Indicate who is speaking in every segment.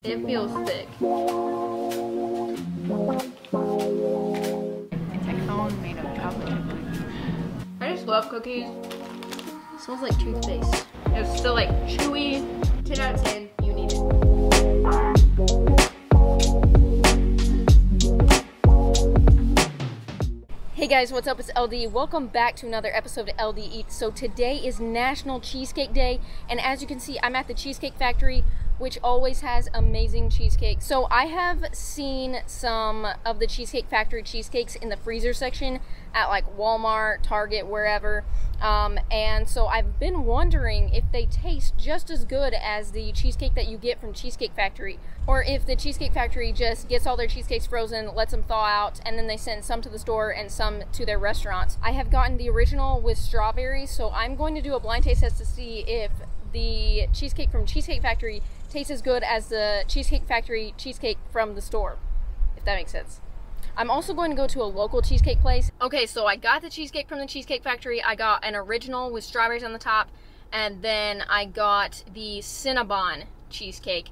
Speaker 1: It feels thick.
Speaker 2: It's a cone made of chocolate.
Speaker 1: I just love cookies.
Speaker 2: It smells like toothpaste.
Speaker 1: It's still like chewy. 10 out of 10. You need it.
Speaker 2: Hey guys, what's up? It's LD. Welcome back to another episode of LD Eats. So today is National Cheesecake Day, and as you can see, I'm at the Cheesecake Factory, which always has amazing cheesecakes. So I have seen some of the Cheesecake Factory cheesecakes in the freezer section at like Walmart, Target, wherever. And so I've been wondering if they taste just as good as the cheesecake that you get from Cheesecake Factory, or if the Cheesecake Factory just gets all their cheesecakes frozen, lets them thaw out, and then they send some to the store and some to their restaurants. I have gotten the original with strawberries, so I'm going to do a blind taste test to see if the cheesecake from Cheesecake Factory tastes as good as the Cheesecake Factory cheesecake from the store, if that makes sense. I'm also going to go to a local cheesecake place. Okay, so I got the cheesecake from the Cheesecake Factory. I got an original with strawberries on the top, and then I got the Cinnabon cheesecake.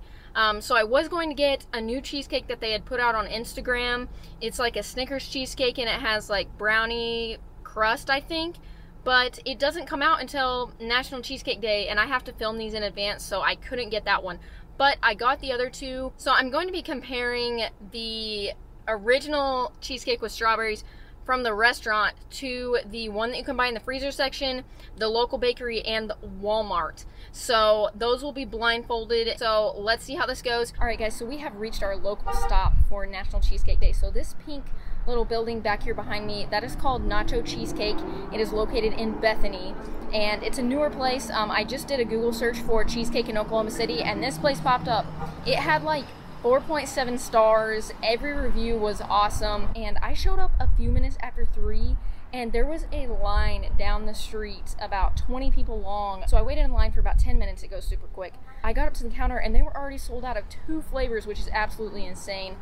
Speaker 2: So I was going to get a new cheesecake that they had put out on Instagram. It's like a Snickers cheesecake, and it has like brownie crust, I think. But it doesn't come out until National Cheesecake Day, and I have to film these in advance, so I couldn't get that one. But I got the other two. So I'm going to be comparing the original cheesecake with strawberries from the restaurant to the one that you can buy in the freezer section, the local bakery, and Walmart. So those will be blindfolded. So let's see how this goes. All right guys, so we have reached our local stop for National Cheesecake Day. So this pink little building back here behind me, that is called Nacho Cheesecake. It is located in Bethany, and it's a newer place. I just did a Google search for cheesecake in Oklahoma City, and this place popped up. It had like 4.7 stars. Every review was awesome, and I showed up a few minutes after 3, and there was a line down the street about 20 people long. So I waited in line for about 10 minutes. It goes super quick. I got up to the counter and they were already sold out of 2 flavors, which is absolutely insane.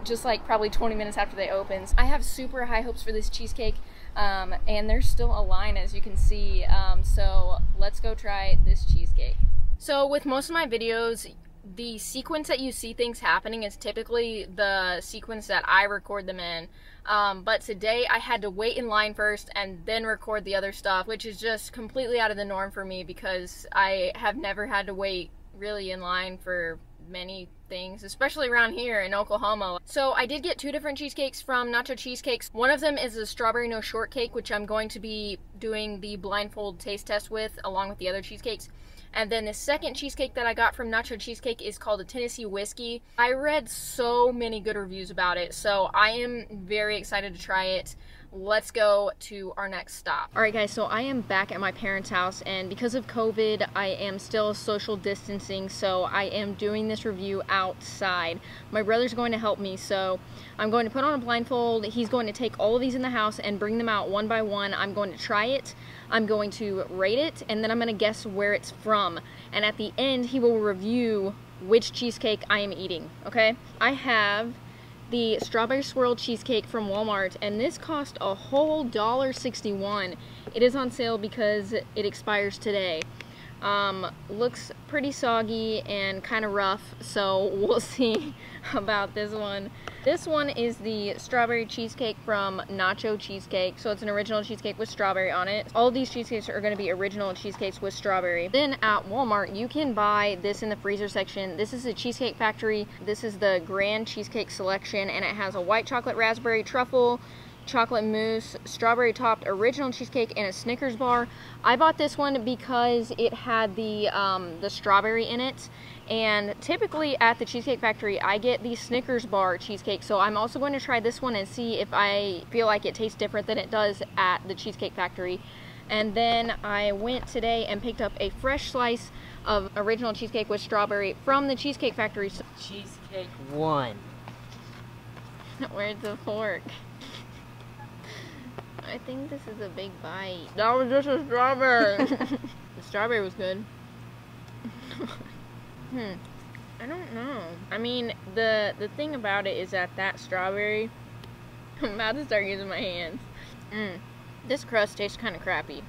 Speaker 2: Just like probably 20 minutes after they opened. I have super high hopes for this cheesecake, and there's still a line, as you can see. So let's go try this cheesecake. So with most of my videos, the sequence that you see things happening is typically the sequence that I record them in. But today I had to wait in line first and then record the other stuff, which is just completely out of the norm for me because I have never had to wait really in line for many things, especially around here in Oklahoma. So I did get 2 different cheesecakes from Nacho Cheesecakes. One of them is a strawberry no shortcake, which I'm going to be doing the blindfold taste test with along with the other cheesecakes. And then the second cheesecake that I got from Nacho Cheesecake is called a Tennessee Whiskey. I read so many good reviews about it, so I am very excited to try it. Let's go to our next stop. All right guys, so I am back at my parents' house, and because of COVID, I am still social distancing, so I am doing this review outside. My brother's going to help me, so I'm going to put on a blindfold. He's going to take all of these in the house and bring them out one by one. I'm going to try it, I'm going to rate it, and then I'm going to guess where it's from. And at the end, he will review which cheesecake I am eating, okay? I have the strawberry swirl cheesecake from Walmart, and this cost a whole $1.61. It is on sale because it expires today. Looks pretty soggy and kind of rough, so we'll see about this one. This one is the strawberry cheesecake from Nacho Cheesecake, so it's an original cheesecake with strawberry on it. All of these cheesecakes are going to be original cheesecakes with strawberry. Then at Walmart, you can buy this in the freezer section. This is the Cheesecake Factory. This is the Grand Cheesecake Selection, and it has a white chocolate raspberry truffle, chocolate mousse, strawberry topped original cheesecake, and a Snickers bar. I bought this one because it had the strawberry in it, and typically at the Cheesecake Factory I get the Snickers bar cheesecake, so I'm also going to try this one and see if I feel like it tastes different than it does at the Cheesecake Factory. And then I went today and picked up a fresh slice of original cheesecake with strawberry from the Cheesecake Factory.
Speaker 3: Cheesecake 1.
Speaker 2: Where's the fork? I think this is a big bite. That was just a strawberry. The strawberry was good. I don't know. I mean, the thing about it is that strawberry, I'm about to start using my hands. This crust tastes kind of crappy,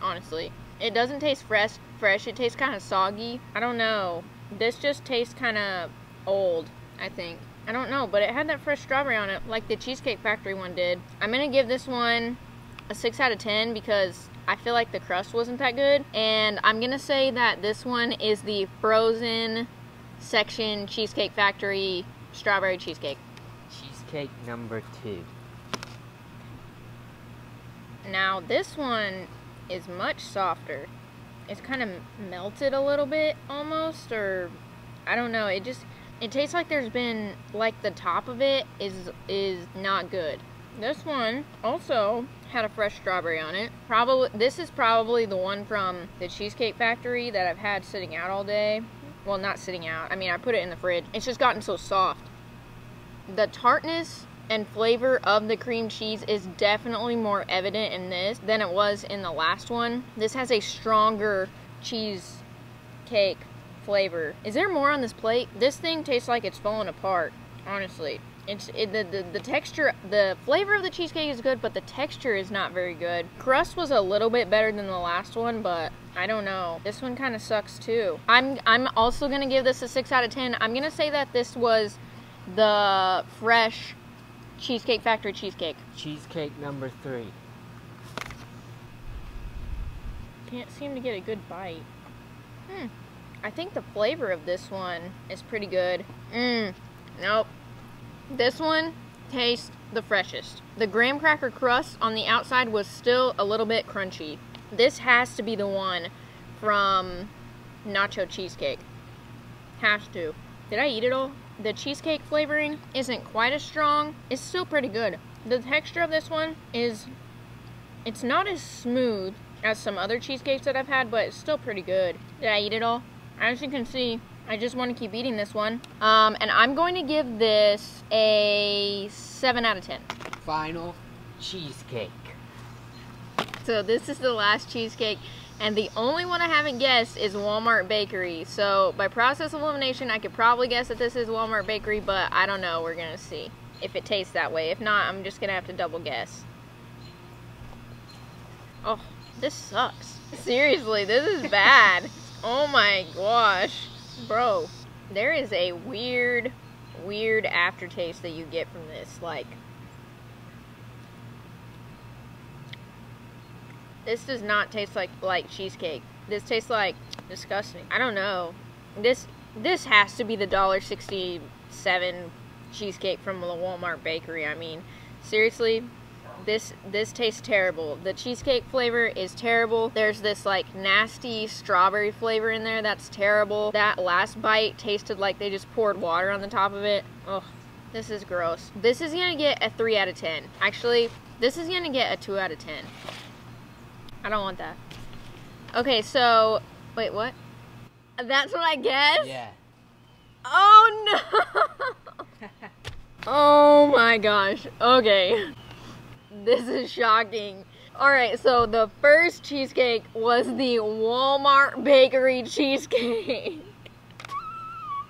Speaker 2: honestly. It doesn't taste fresh. It tastes kind of soggy. I don't know. This just tastes kind of old, I think. I don't know, but it had that fresh strawberry on it like the Cheesecake Factory one did. I'm gonna give this one a 6 out of 10 because I feel like the crust wasn't that good. And I'm gonna say that this one is the frozen section Cheesecake Factory strawberry cheesecake.
Speaker 3: Cheesecake number 2.
Speaker 2: Now this one is much softer. It's kind of melted a little bit almost, or I don't know. It tastes like there's been, like, the top of it is not good. This one also had a fresh strawberry on it. This is probably the one from the Cheesecake Factory that I've had sitting out all day. Well, not sitting out. I mean, I put it in the fridge. It's just gotten so soft. The tartness and flavor of the cream cheese is definitely more evident in this than it was in the last one. This has a stronger cheesecake flavor. Is there more on this plate? This thing tastes like it's falling apart, honestly. The texture, the flavor of the cheesecake is good, but the texture is not very good. Crust was a little bit better than the last one, but I don't know. This one kind of sucks too. I'm also gonna give this a 6 out of 10. I'm gonna say that this was the fresh Cheesecake Factory cheesecake.
Speaker 3: Cheesecake number 3.
Speaker 2: Can't seem to get a good bite. I think the flavor of this one is pretty good. Nope. This one tastes the freshest. The graham cracker crust on the outside was still a little bit crunchy. This has to be the one from Nacho Cheesecake. Has to. Did I eat it all? The cheesecake flavoring isn't quite as strong. It's still pretty good. The texture of this one it's not as smooth as some other cheesecakes that I've had, but it's still pretty good. Did I eat it all? As you can see, I just want to keep eating this one. And I'm going to give this a 7 out of 10.
Speaker 3: Final cheesecake.
Speaker 2: So this is the last cheesecake, and the only one I haven't guessed is Walmart Bakery. So by process of elimination, I could probably guess that this is Walmart Bakery, but I don't know. We're gonna see if it tastes that way. If not, I'm just gonna have to double guess. Oh, this sucks. Seriously, this is bad. Oh my gosh. Bro, there is a weird aftertaste that you get from this. Like, this does not taste like cheesecake. This tastes like disgusting. I don't know. This has to be the $1.67 cheesecake from the Walmart Bakery. I mean, seriously, this tastes terrible. The cheesecake flavor is terrible. There's this like nasty strawberry flavor in there that's terrible. That last bite tasted like they just poured water on the top of it. Oh, this is gross. This is gonna get a 3 out of 10. Actually, this is gonna get a 2 out of 10. I don't want that. Okay, so wait, what? That's what I guess?
Speaker 3: Yeah.
Speaker 2: Oh no. Oh my gosh. Okay. This is shocking. Alright, so the first cheesecake was the Walmart Bakery cheesecake.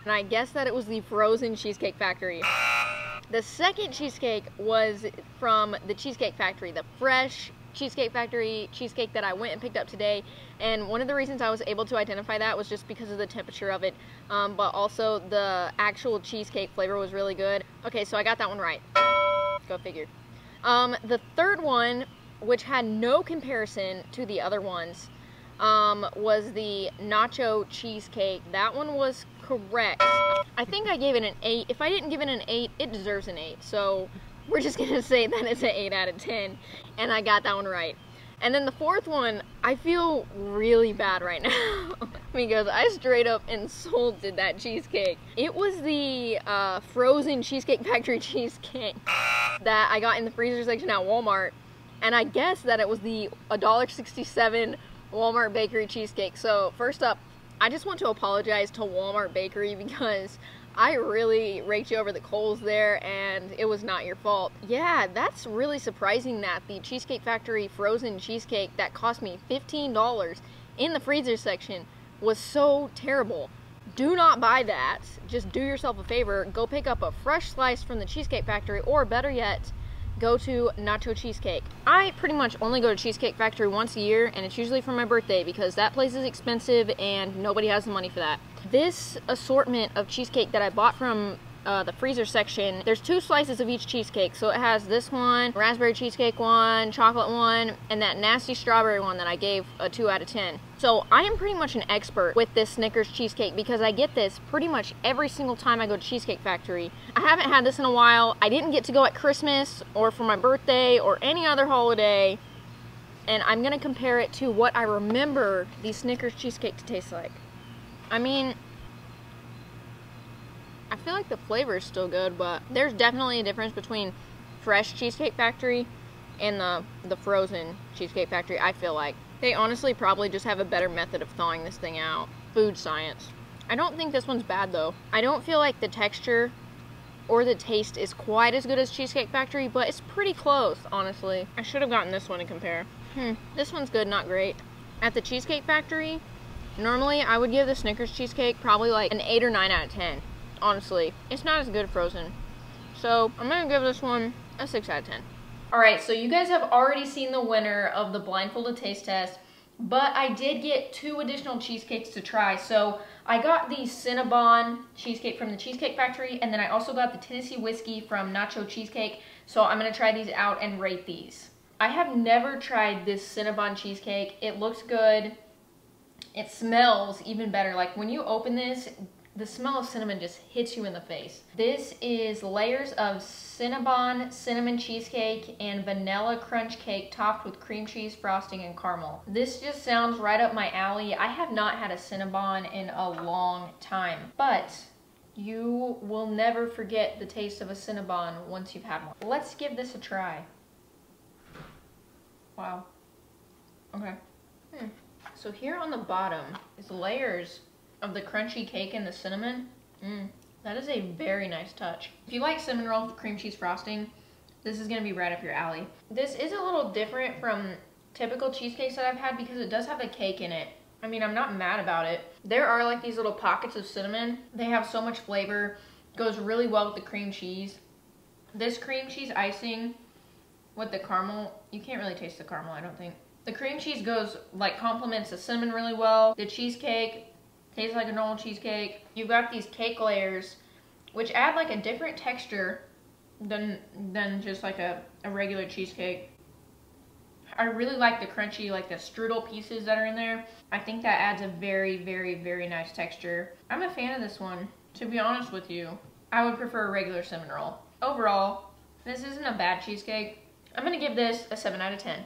Speaker 2: And I guess that it was the frozen Cheesecake Factory. The second cheesecake was from the Cheesecake Factory, the fresh Cheesecake Factory cheesecake that I went and picked up today. And one of the reasons I was able to identify that was just because of the temperature of it, but also the actual cheesecake flavor was really good. Okay, so I got that one right. Go figure. The third one, which had no comparison to the other ones, was the Nacho Cheesecake. That one was correct. I think I gave it an 8. If I didn't give it an 8, it deserves an 8. So we're just gonna say that it's an 8 out of 10, and I got that one right. And then the fourth one, I feel really bad right now because I straight up insulted that cheesecake. It was the frozen Cheesecake Factory cheesecake that I got in the freezer section at Walmart, and I guess that it was the $1.67 Walmart Bakery cheesecake. So first up, I just want to apologize to Walmart Bakery because I really raked you over the coals there, and it was not your fault. Yeah, that's really surprising that the Cheesecake Factory frozen cheesecake that cost me $15 in the freezer section was so terrible. Do not buy that. Just do yourself a favor. Go pick up a fresh slice from the Cheesecake Factory, or better yet, go to Nacho Cheesecake. I pretty much only go to Cheesecake Factory once a year, and it's usually for my birthday because that place is expensive and nobody has the money for that. This assortment of cheesecake that I bought from the freezer section, there's 2 slices of each cheesecake. So it has this one, raspberry cheesecake one, chocolate one, and that nasty strawberry one that I gave a 2 out of 10. So I am pretty much an expert with this Snickers cheesecake because I get this pretty much every single time I go to Cheesecake Factory. I haven't had this in a while. I didn't get to go at Christmas or for my birthday or any other holiday. And I'm gonna compare it to what I remember the Snickers cheesecake to taste like. I mean, I feel like the flavor is still good, but there's definitely a difference between fresh Cheesecake Factory and the frozen Cheesecake Factory, I feel like. They honestly probably just have a better method of thawing this thing out. Food science. I don't think this one's bad though. I don't feel like the texture or the taste is quite as good as Cheesecake Factory, but it's pretty close, honestly. I should have gotten this one to compare. This one's good, not great. At the Cheesecake Factory, normally I would give the Snickers cheesecake probably like an 8 or 9 out of 10. Honestly, it's not as good frozen. So I'm gonna give this one a 6 out of 10. All right, so you guys have already seen the winner of the blindfolded taste test, but I did get 2 additional cheesecakes to try. So I got the Cinnabon cheesecake from the Cheesecake Factory, and then I also got the Tennessee Whiskey from Nacho Cheesecake. So I'm gonna try these out and rate these. I have never tried this Cinnabon cheesecake. It looks good. It smells even better. Like when you open this, the smell of cinnamon just hits you in the face. This is layers of Cinnabon cinnamon cheesecake and vanilla crunch cake topped with cream cheese frosting and caramel. This just sounds right up my alley. I have not had a Cinnabon in a long time, but you will never forget the taste of a Cinnabon once you've had one. Let's give this a try. Wow. Okay. So here on the bottom is layers of the crunchy cake and the cinnamon. That is a very nice touch. If you like cinnamon rolls with cream cheese frosting, this is gonna be right up your alley. This is a little different from typical cheesecakes that I've had because it does have the cake in it. I mean, I'm not mad about it. There are like these little pockets of cinnamon. They have so much flavor. Goes really well with the cream cheese. This cream cheese icing with the caramel, you can't really taste the caramel, I don't think. The cream cheese goes, like, complements the cinnamon really well. The cheesecake tastes like a normal cheesecake. You've got these cake layers, which add like a different texture than just like a regular cheesecake. I really like the crunchy, like the strudel pieces that are in there. I think that adds a very, very, very nice texture. I'm a fan of this one, to be honest with you. I would prefer a regular cinnamon roll. Overall, this isn't a bad cheesecake. I'm gonna give this a 7 out of 10.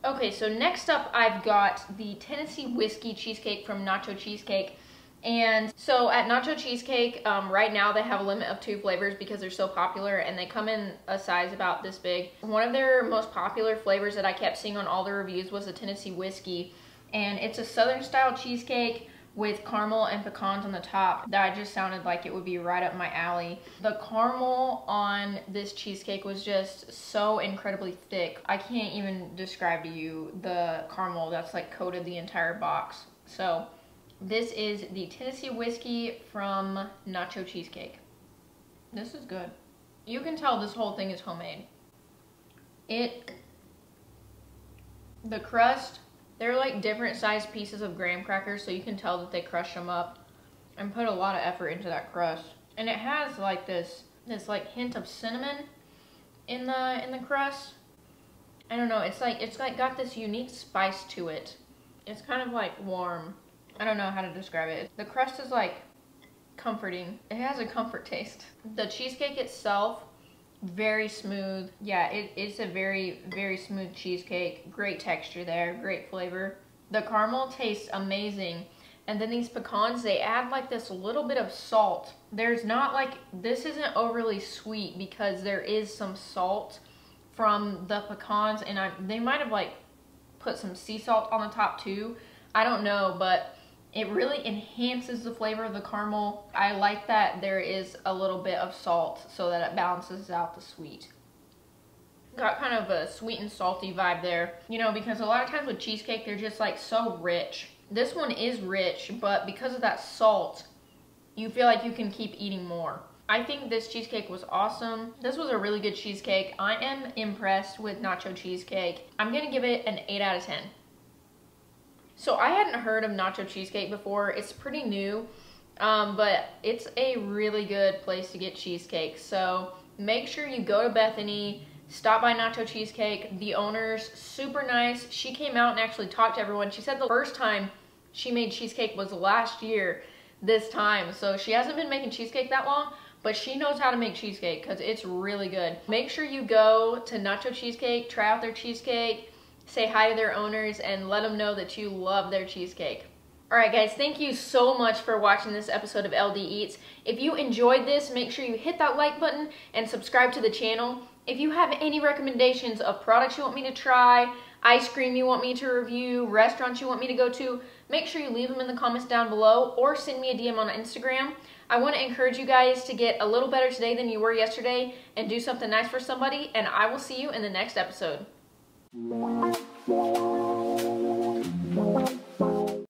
Speaker 2: Okay, so next up I've got the Tennessee Whiskey cheesecake from Nacho Cheesecake. And so at Nacho Cheesecake, right now they have a limit of 2 flavors because they're so popular, and they come in a size about this big. One of their most popular flavors that I kept seeing on all the reviews was the Tennessee Whiskey. And it's a Southern style cheesecake with caramel and pecans on the top. That just sounded like it would be right up my alley. The caramel on this cheesecake was just so incredibly thick. I can't even describe to you the caramel that's like coated the entire box. So this is the Tennessee Whiskey from Nacho Cheesecake. This is good. You can tell this whole thing is homemade. The crust, they're like different sized pieces of graham crackers, so you can tell that they crushed them up and put a lot of effort into that crust. And it has like this like hint of cinnamon in the crust. I don't know, it's like got this unique spice to it. It's kind of like warm. I don't know how to describe it. The crust is like comforting. It has a comfort taste. The cheesecake itself, very smooth. Yeah, it's a very, very smooth cheesecake. Great texture there, great flavor. The caramel tastes amazing. And then these pecans, they add like this little bit of salt. There's not like, this isn't overly sweet because there is some salt from the pecans, and they might have like put some sea salt on the top too. I don't know, but it really enhances the flavor of the caramel. I like that there is a little bit of salt so that it balances out the sweet. Got kind of a sweet and salty vibe there, you know, because a lot of times with cheesecake, they're just like so rich. This one is rich, but because of that salt, you feel like you can keep eating more. I think this cheesecake was awesome. This was a really good cheesecake. I am impressed with Nacho Cheesecake. I'm gonna give it an 8 out of 10. So I hadn't heard of nacho cheesecake before. It's pretty new, but it's a really good place to get cheesecake. So make sure you go to Bethany, stop by Nacho Cheesecake. The owner's super nice. She came out and actually talked to everyone. She said the first time she made cheesecake was last year this time. So she hasn't been making cheesecake that long, but she knows how to make cheesecake because it's really good. Make sure you go to Nacho Cheesecake, try out their cheesecake, say hi to their owners, and let them know that you love their cheesecake. Alright guys, thank you so much for watching this episode of LD Eats. If you enjoyed this, make sure you hit that like button and subscribe to the channel. If you have any recommendations of products you want me to try, ice cream you want me to review, restaurants you want me to go to, make sure you leave them in the comments down below or send me a DM on Instagram. I want to encourage you guys to get a little better today than you were yesterday and do something nice for somebody, and I will see you in the next episode.